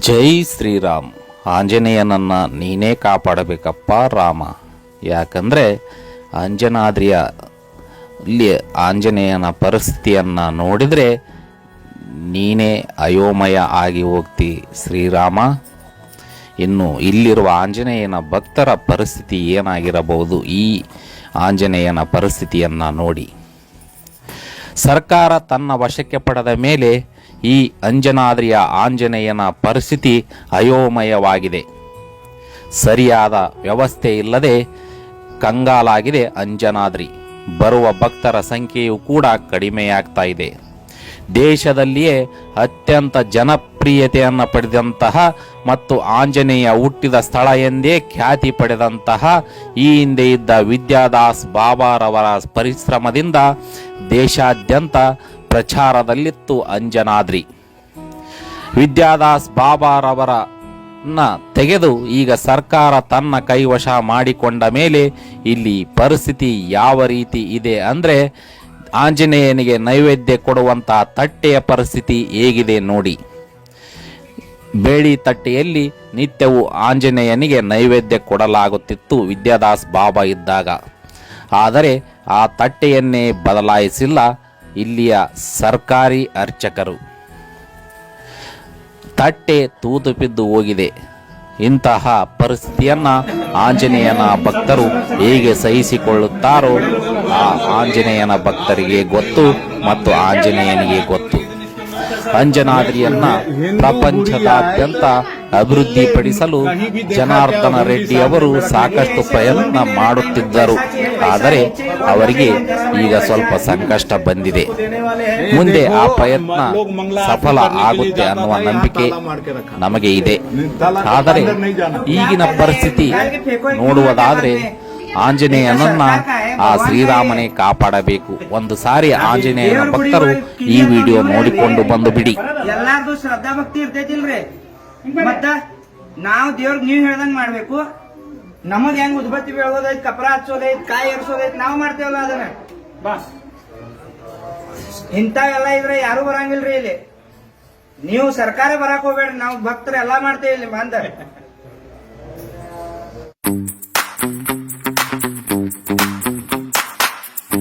ಜೈ ಶ್ರೀರಾಮ್. ಆಂಜನೇಯನನ್ನ ನೀನೇ ಕಾಪಾಡಬೇಕಪ್ಪ ರಾಮ. ಯಾಕಂದರೆ ಅಂಜನಾದ್ರಿಯಲ್ಲಿ ಆಂಜನೇಯನ ಪರಿಸ್ಥಿತಿಯನ್ನು ನೋಡಿದರೆ ನೀನೇ ಅಯೋಮಯ ಆಗಿ ಹೋಗ್ತಿ ಶ್ರೀರಾಮ. ಇನ್ನು ಇಲ್ಲಿರುವ ಆಂಜನೇಯನ ಭಕ್ತರ ಪರಿಸ್ಥಿತಿ ಏನಾಗಿರಬಹುದು ಈ ಆಂಜನೇಯನ ಪರಿಸ್ಥಿತಿಯನ್ನು ನೋಡಿ. ಸರ್ಕಾರ ತನ್ನ ವಶಕ್ಕೆ ಪಡೆದ ಮೇಲೆ ಈ ಅಂಜನಾದ್ರಿಯ ಆಂಜನೇಯನ ಪರಿಸ್ಥಿತಿ ಅಯೋಮಯವಾಗಿದೆ. ಸರಿಯಾದ ವ್ಯವಸ್ಥೆ ಇಲ್ಲದೆ ಕಂಗಾಲಾಗಿದೆ ಅಂಜನಾದ್ರಿ. ಬರುವ ಭಕ್ತರ ಸಂಖ್ಯೆಯೂ ಕೂಡ ಕಡಿಮೆಯಾಗ್ತಾ ಇದೆ. ದೇಶದಲ್ಲಿಯೇ ಅತ್ಯಂತ ಜನಪ್ರಿಯತೆಯನ್ನು ಪಡೆದಂತಹ ಮತ್ತು ಆಂಜನೇಯ ಹುಟ್ಟಿದ ಸ್ಥಳ ಎಂದೇ ಖ್ಯಾತಿ ಪಡೆದಂತಹ ಈ ಹಿಂದೆ ಇದ್ದ ವಿದ್ಯಾದಾಸ್ ಬಾಬಾರವರ ಪರಿಶ್ರಮದಿಂದ ದೇಶಾದ್ಯಂತ ಪ್ರಚಾರದಲ್ಲಿತ್ತು ಅಂಜನಾದ್ರಿ. ವಿದ್ಯಾದಾಸ್ ಬಾಬಾರವರನ್ನ ತೆಗೆದು ಈಗ ಸರ್ಕಾರ ತನ್ನ ಕೈವಶ ಮಾಡಿಕೊಂಡ ಮೇಲೆ ಇಲ್ಲಿ ಪರಿಸ್ಥಿತಿ ಯಾವ ರೀತಿ ಇದೆ ಅಂದರೆ ಆಂಜನೇಯನಿಗೆ ನೈವೇದ್ಯ ಕೊಡುವಂತಹ ತಟ್ಟೆಯ ಪರಿಸ್ಥಿತಿ ಹೇಗಿದೆ ನೋಡಿ. ಬೇಡಿ ತಟ್ಟೆಯಲ್ಲಿ ನಿತ್ಯವೂ ಆಂಜನೇಯನಿಗೆ ನೈವೇದ್ಯ ಕೊಡಲಾಗುತ್ತಿತ್ತು ವಿದ್ಯಾದಾಸ್ ಬಾಬಾ ಇದ್ದಾಗ. ಆದರೆ ಆ ತಟ್ಟೆಯನ್ನೇ ಬದಲಾಯಿಸಿಲ್ಲ ಇಲ್ಲಿಯ ಸರ್ಕಾರಿ ಅರ್ಚಕರು. ತಟ್ಟೆ ತೂತು ಬಿದ್ದು ಹೋಗಿದೆ. ಇಂತಹ ಪರಿಸ್ಥಿತಿಯನ್ನು ಆಂಜನೇಯನ ಭಕ್ತರು ಹೇಗೆ ಸಹಿಸಿಕೊಳ್ಳುತ್ತಾರೋ ಆ ಆಂಜನೇಯನ ಭಕ್ತರಿಗೆ ಗೊತ್ತು ಮತ್ತು ಆಂಜನೇಯನಿಗೆ ಗೊತ್ತು. ಅಂಜನಾದ್ರಿಯನ್ನ ಪ್ರಪಂಚದಾದ್ಯಂತ ಅಭಿವೃದ್ಧಿಪಡಿಸಲು ಜನಾರ್ದನ ರೆಡ್ಡಿ ಅವರು ಸಾಕಷ್ಟು ಪ್ರಯತ್ನ ಮಾಡುತ್ತಿದ್ದರು. ಆದರೆ ಅವರಿಗೆ ಈಗ ಸ್ವಲ್ಪ ಸಂಕಷ್ಟ ಬಂದಿದೆ. ಮುಂದೆ ಆ ಪ್ರಯತ್ನ ಸಫಲ ಆಗುತ್ತೆ ಅನ್ನುವ ನಂಬಿಕೆ ನಮಗೆ ಇದೆ. ಆದರೆ ಈಗಿನ ಪರಿಸ್ಥಿತಿ ನೋಡುವುದಾದ್ರೆ ಆಂಜನೇಯನನ್ನ ಆ ಶ್ರೀರಾಮನೇ ಕಾಪಾಡಬೇಕು. ಒಂದು ಸಾರಿ ಆಂಜನೇಯನ ಭಕ್ತರು ಈ ವಿಡಿಯೋ ನೋಡಿಕೊಂಡು ಬಂದು ಬಿಡಿ. ಎಲ್ಲಾರ್ದು ಶ್ರದ್ಧಾ ಭಕ್ತಿ ಇರ್ತೈತಿಲ್ರಿ, ಮತ್ತ ನಾವು ದೇವ್ರಿಗೆ ನೀವ್ ಹೇಳ್ದಂಗ್ ಮಾಡ್ಬೇಕು. ನಮಗ್ ಹೆಂಗ್ ಉದ್ಬತ್ತಿ ಬೆಳಗೋದೈತ್, ಕಪರ ಹಚ್ಚೋದೈತ್, ಕಾಯಿ ಎರ್ಸೋದೈತ್, ನಾವು ಮಾಡ್ತೇವಲ್ಲ ಅದನ್ನ. ಇಂಥವೆಲ್ಲ ಇದ್ರೆ ಯಾರು ಬರಂಗಿಲ್ರಿ ಇಲ್ಲಿ. ನೀವು ಸರ್ಕಾರ ಬರಾಕ್ ಹೋಗ್ಬೇಡ್ರಿ, ನಾವು ಭಕ್ತರು ಎಲ್ಲಾ ಮಾಡ್ತೇವೆ ಇಲ್ಲಿ ಬಂದ.